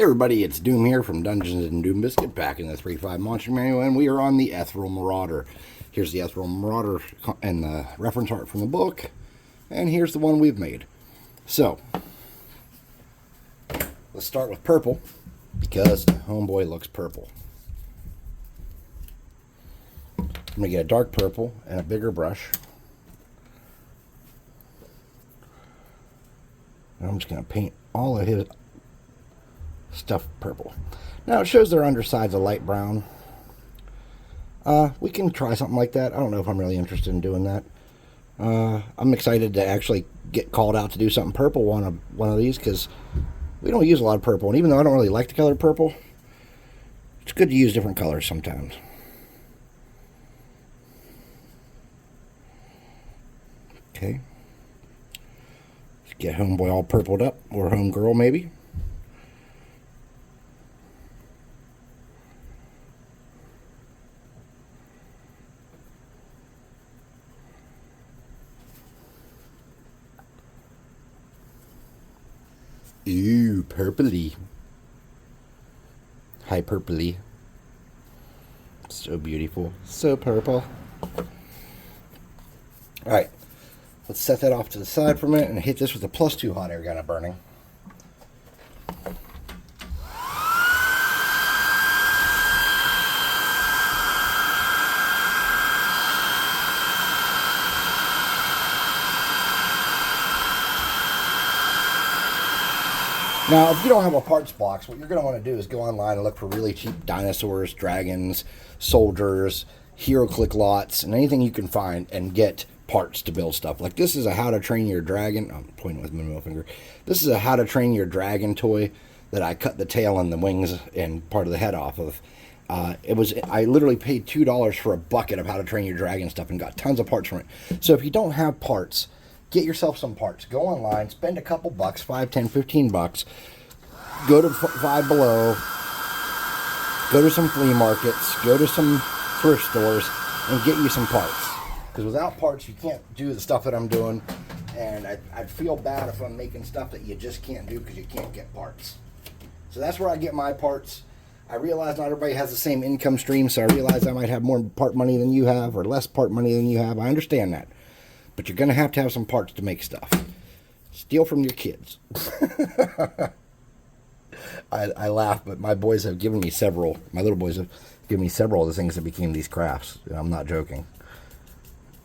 Hey everybody, it's Doom here from Dungeons and Doom Biscuit, back in the 3.5 Monster Manual, and we are on the Ethereal Marauder. Here's the Ethereal Marauder and the reference art from the book, and here's the one we've made. So, let's start with purple, because homeboy looks purple. I'm going to get a dark purple and a bigger brush. And I'm just going to paint all of his stuff purple. Now it shows their underside's a light brown. We can try something like that. I don't know if I'm really interested in doing that. I'm excited to actually get called out to do something purple on one of these, because we don't use a lot of purple, and even though I don't really like the color purple, it's good to use different colors sometimes. Okay, let's get homeboy all purpled up, or homegirl maybe. Ooh, purpley. Hi, purpley. So beautiful. So purple. Alright. Let's set that off to the side for a minute and hit this with a +2 hot air gun of burning. Now, if you don't have a parts box, what you're going to want to do is go online and look for really cheap dinosaurs, dragons, soldiers, HeroClick lots, and anything you can find, and get parts to build stuff. Like this is a How to Train Your Dragon. I'm pointing with my middle finger. This is a How to Train Your Dragon toy that I cut the tail and the wings and part of the head off of. I literally paid $2 for a bucket of How to Train Your Dragon stuff and got tons of parts from it. So if you don't have parts, get yourself some parts. Go online, spend a couple bucks, 5, 10, 15 bucks. Go to Five Below. Go to some flea markets. Go to some thrift stores and get you some parts. Because without parts, you can't do the stuff that I'm doing. And I'd feel bad if I'm making stuff that you just can't do because you can't get parts. So that's where I get my parts. I realize not everybody has the same income stream, so I realize I might have more part money than you have or less part money than you have. I understand that. But you're going to have some parts to make stuff. Steal from your kids. I laugh, but my boys have given me several. My little boys have given me several of the things that became these crafts. And I'm not joking.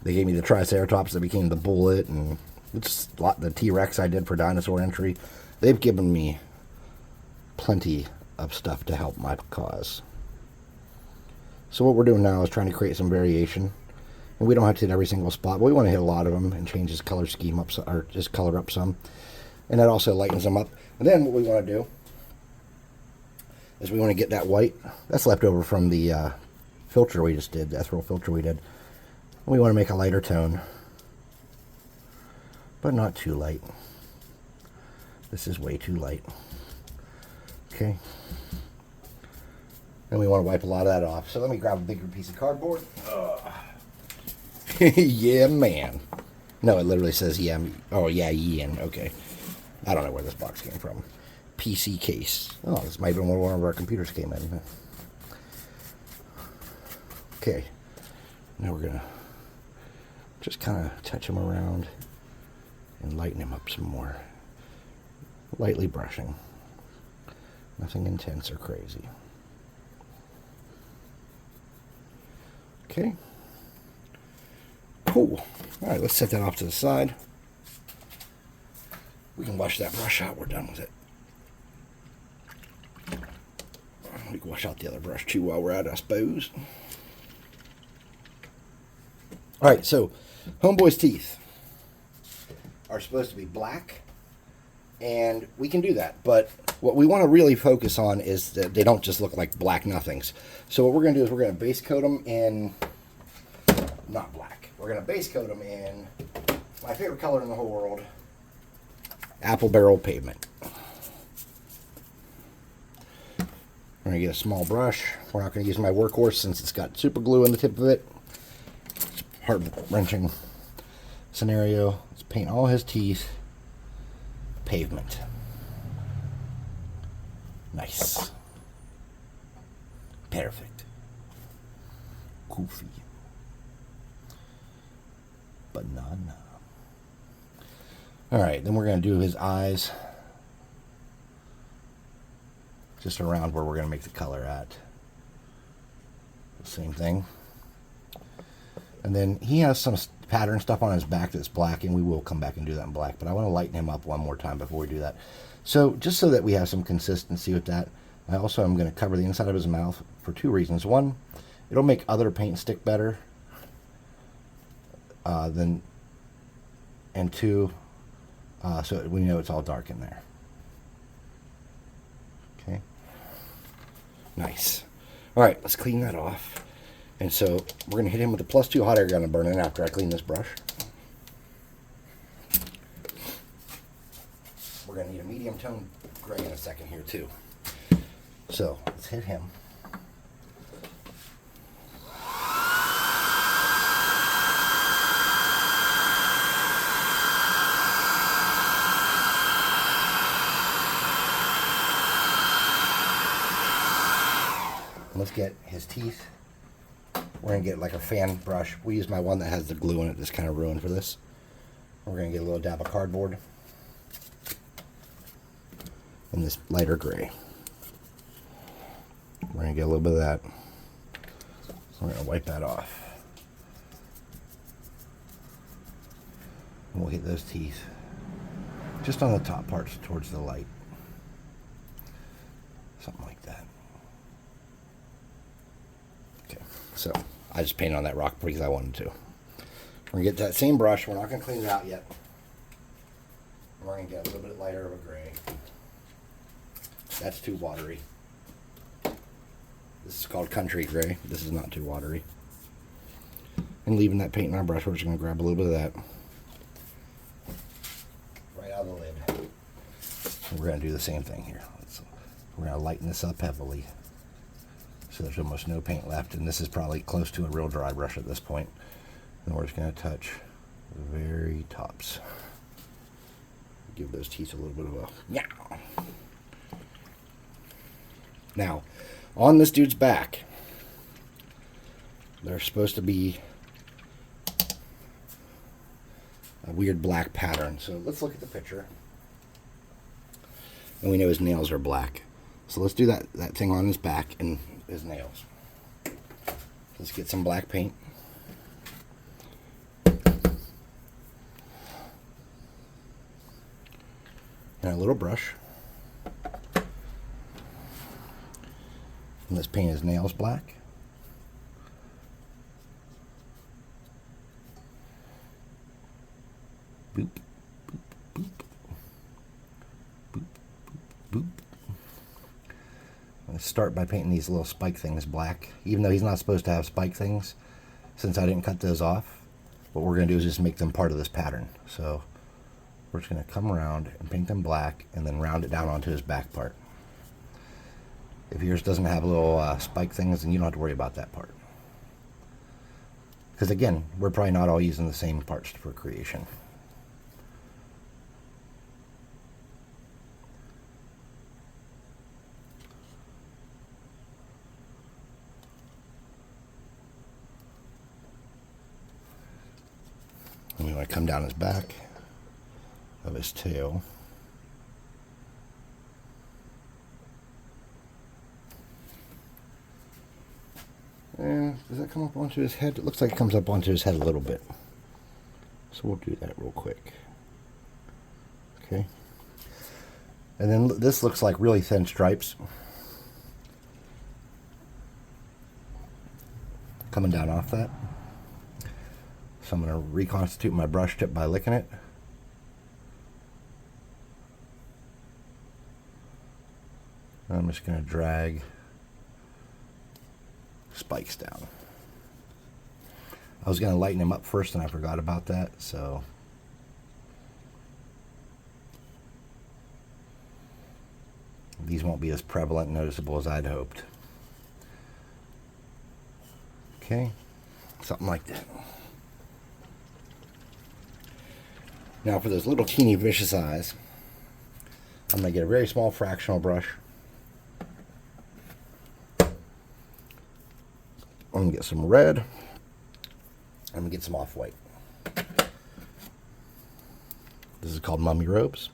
They gave me the Triceratops that became the Bullet, and it's a lot, the T-Rex I did for Dinosaur Entry. They've given me plenty of stuff to help my cause. So what we're doing now is trying to create some variation. And we don't have to hit every single spot, but we want to hit a lot of them and change his color scheme up, or just color up some. And that also lightens them up. And then what we want to do is we want to get that white. That's left over from the filter we just did, the ethereal filter we did. And we want to make a lighter tone, but not too light. This is way too light. Okay. And we want to wipe a lot of that off. So let me grab a bigger piece of cardboard. Yeah, man. No, it literally says yeah. Oh, yeah, Ian. Okay. I don't know where this box came from. PC case. Oh, this might have been where one of our computers came in. Okay. Now we're going to just kind of touch him around and lighten him up some more. Lightly brushing. Nothing intense or crazy. Okay. Cool. Alright, let's set that off to the side. We can wash that brush out. We're done with it. We can wash out the other brush too while we're at it, I suppose. Alright, so homeboy's teeth are supposed to be black, and we can do that, but what we want to really focus on is that they don't just look like black nothings. So what we're going to do is we're going to base coat them in, not black, we're going to base coat them in my favorite color in the whole world, Apple Barrel Pavement. We're going to get a small brush. We're not going to use my workhorse since it's got super glue on the tip of it. It's a heart-wrenching scenario. Let's paint all his teeth pavement. Nice. Perfect. Goofy. Banana. Alright, then we're going to do his eyes. Just around where we're going to make the color at. Same thing. And then he has some pattern stuff on his back that's black, and we will come back and do that in black. But I want to lighten him up one more time before we do that. So just so that we have some consistency with that, I also am going to cover the inside of his mouth for two reasons. One, it'll make other paint stick better. And two, so we know it's all dark in there. Okay. Nice. All right, let's clean that off. And so we're going to hit him with the +2 hot air gun and burn in after I clean this brush. We're going to need a medium tone gray in a second here too. So let's hit him. Let's get his teeth. We're going to get like a fan brush. We use my one that has the glue in it that's kind of ruined for this. We're going to get a little dab of cardboard in this lighter gray. We're going to get a little bit of that. We're going to wipe that off. And we'll hit those teeth just on the top parts towards the light. Something like that. Okay, so I just painted on that rock because I wanted to. We're going to get that same brush. We're not going to clean it out yet. We're going to get a little bit lighter of a gray. That's too watery. This is called country gray. This is not too watery. And leaving that paint in our brush, we're just going to grab a little bit of that. Right out of the lid. And we're going to do the same thing here. We're going to lighten this up heavily. So there's almost no paint left, and this is probably close to a real dry brush at this point. And we're just going to touch the very tops. Give those teeth a little bit of a meow. Now, on this dude's back, there's supposed to be a weird black pattern. So let's look at the picture. And we know his nails are black. So let's do that thing on his back and his nails. Let's get some black paint. And a little brush. And let's paint his nails black. Boop, boop, boop. Boop, boop, boop. Let's start by painting these little spike things black. Even though he's not supposed to have spike things, since I didn't cut those off, what we're going to do is just make them part of this pattern. So we're just going to come around and paint them black and then round it down onto his back part. If yours doesn't have little spike things, then you don't have to worry about that part. Because again, we're probably not all using the same parts for creation. And we want to come down his back of his tail. And does that come up onto his head? It looks like it comes up onto his head a little bit. So we'll do that real quick. Okay. And then this looks like really thin stripes coming down off that. So I'm going to reconstitute my brush tip by licking it. I'm just going to drag spikes down. I was going to lighten him up first and I forgot about that, so these won't be as prevalent and noticeable as I'd hoped. Okay, something like that. Now for those little teeny vicious eyes, I'm going to get a very small fractional brush I'm going to get some red. I'm going to get some off-white. This is called Mummy Robes.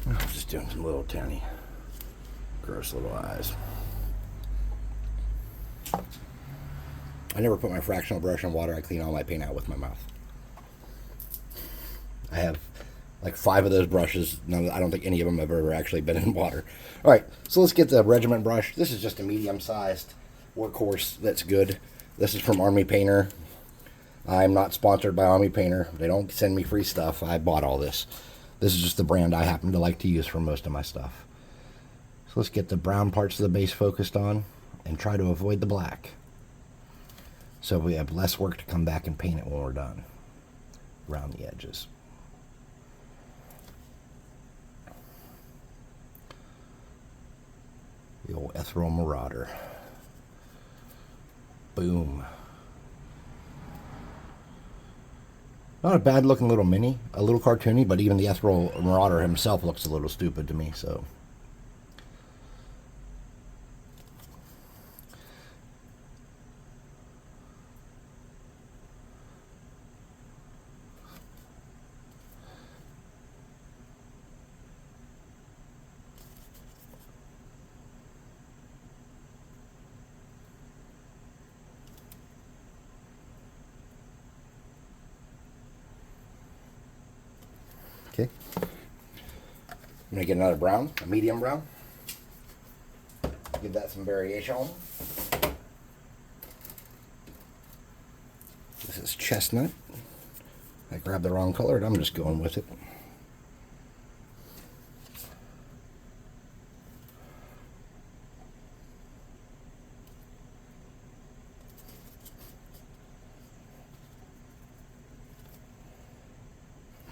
I'm just doing some little tiny, gross little eyes. I never put my fractional brush in water. I clean all my paint out with my mouth. I have like 5 of those brushes. I don't think any of them have ever actually been in water. All right, so let's get the regiment brush. This is just a medium-sized workhorse that's good. This is from Army Painter. I'm not sponsored by Army Painter. They don't send me free stuff. I bought all this. This is just the brand I happen to like to use for most of my stuff. So let's get the brown parts of the base focused on and try to avoid the black, so we have less work to come back and paint it when we're done around the edges. The old Ethereal Marauder. Boom. Not a bad looking little mini, a little cartoony, but even the Ethereal Marauder himself looks a little stupid to me, so. Okay. I'm going to get another brown, a medium brown. Give that some variation. This is chestnut. I grabbed the wrong color and I'm just going with it.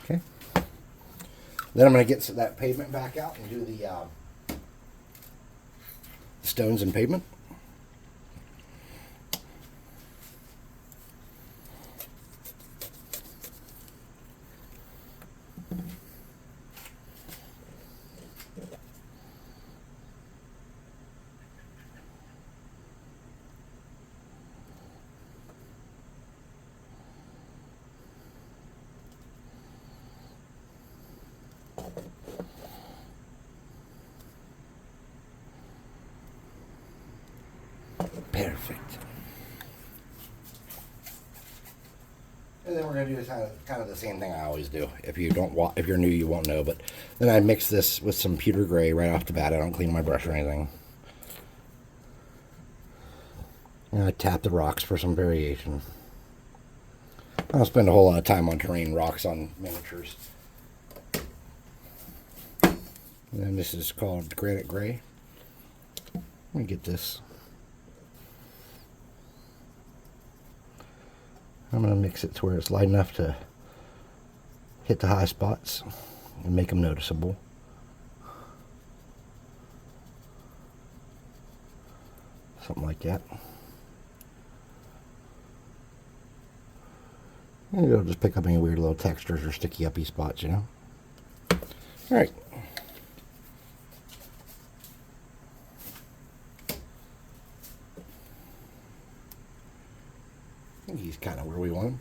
Okay. Then I'm going to get that pavement back out and do the stones and pavement. Perfect. And then we're going to do kind of the same thing I always do. If you're new, you won't know. But then I mix this with some pewter gray right off the bat. I don't clean my brush or anything. And I tap the rocks for some variation. I don't spend a whole lot of time on terrain rocks on miniatures. And then this is called granite gray. Let me get this. I'm going to mix it to where it's light enough to hit the high spots and make them noticeable. Something like that. And it'll just pick up any weird little textures or sticky uppy spots, you know. Alright. He's kind of where we want him.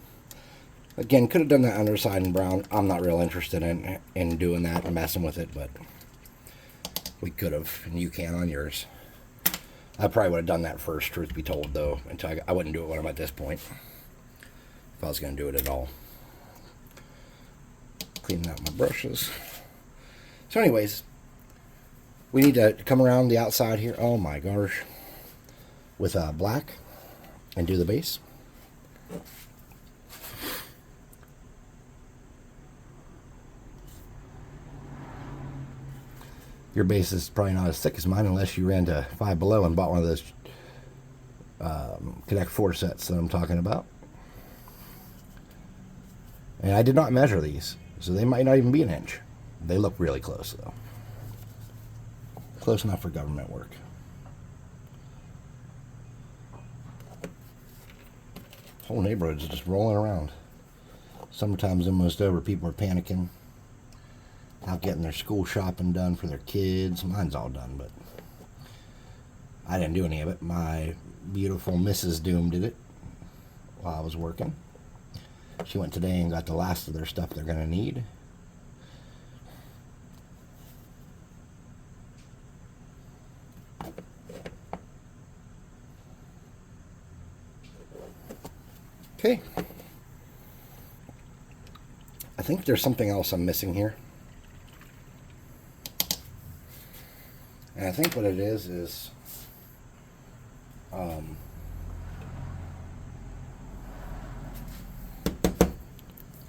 Again, could have done that underside in brown. I'm not real interested in doing that and messing with it, but we could have, and you can on yours. I probably would have done that first, truth be told, though. Until I wouldn't do it when I'm at this point, if I was going to do it at all. Cleaning out my brushes. So anyways, We need to come around the outside here. Oh my gosh. With black and do the base. Your base is probably not as thick as mine unless you ran to Five Below and bought one of those Connect 4 sets that I'm talking about. And I did not measure these, so they might not even be an inch. They look really close, though. Close enough for government work. Whole neighborhood's just rolling around. Summertime's almost over. People are panicking. Out getting their school shopping done for their kids. Mine's all done, but I didn't do any of it. My beautiful Mrs. Doom did it while I was working. She went today and got the last of their stuff they're going to need. Okay. I think there's something else I'm missing here. And I think what it is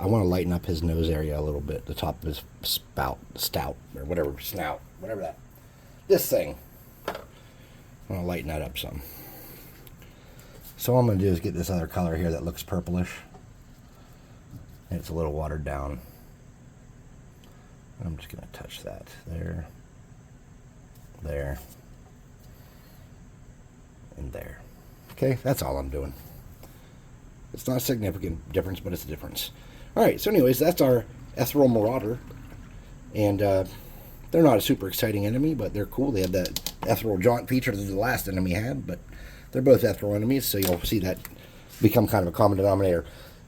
I want to lighten up his nose area a little bit, the top of his snout, or whatever, this thing. I want to lighten that up some. So what I'm going to do is get this other color here that looks purplish. And it's a little watered down. I'm just going to touch that there, and there. Okay, that's all I'm doing. It's not a significant difference, but it's a difference. Alright, so anyways, that's our Ethereal Marauder. And they're not a super exciting enemy, but they're cool. They have that Ethereal Jaunt feature that the last enemy had, but they're both Ethereal enemies, so you'll see that become kind of a common denominator.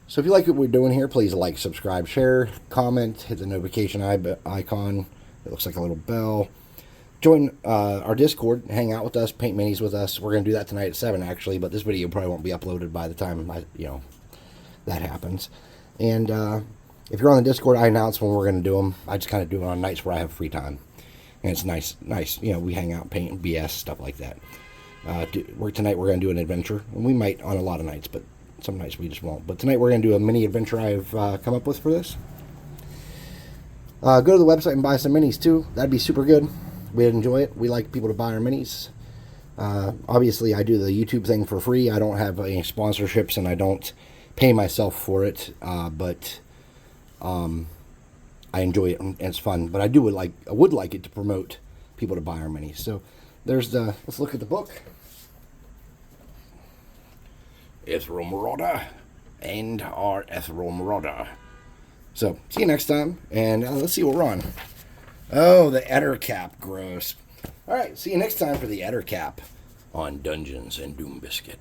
So if you like what we're doing here, please like, subscribe, share, comment, hit the notification icon. It looks like a little bell. Join our Discord, hang out with us, paint minis with us. We're going to do that tonight at 7, actually, but this video probably won't be uploaded by the time that happens. And if you're on the Discord, I announce when we're going to do them. I just kind of do it on nights where I have free time. And it's nice. We hang out, paint, and BS, stuff like that. Tonight we're going to do an adventure. And we might on a lot of nights, but some nights we just won't. But tonight we're going to do a mini adventure I've come up with for this. Go to the website and buy some minis, too. That'd be super good. We'd enjoy it. We like people to buy our minis. Obviously, I do the YouTube thing for free. I don't have any sponsorships, and I don't pay myself for it. But I enjoy it, and it's fun. But I would like it to promote people to buy our minis. So there's let's look at the book. Ethereal Marauder and our Ethereal Marauder. So see you next time, and let's see what we're on. Oh, the Ettercap, gross. All right, see you next time for the Ettercap on Dungeons and Doom Biscuit.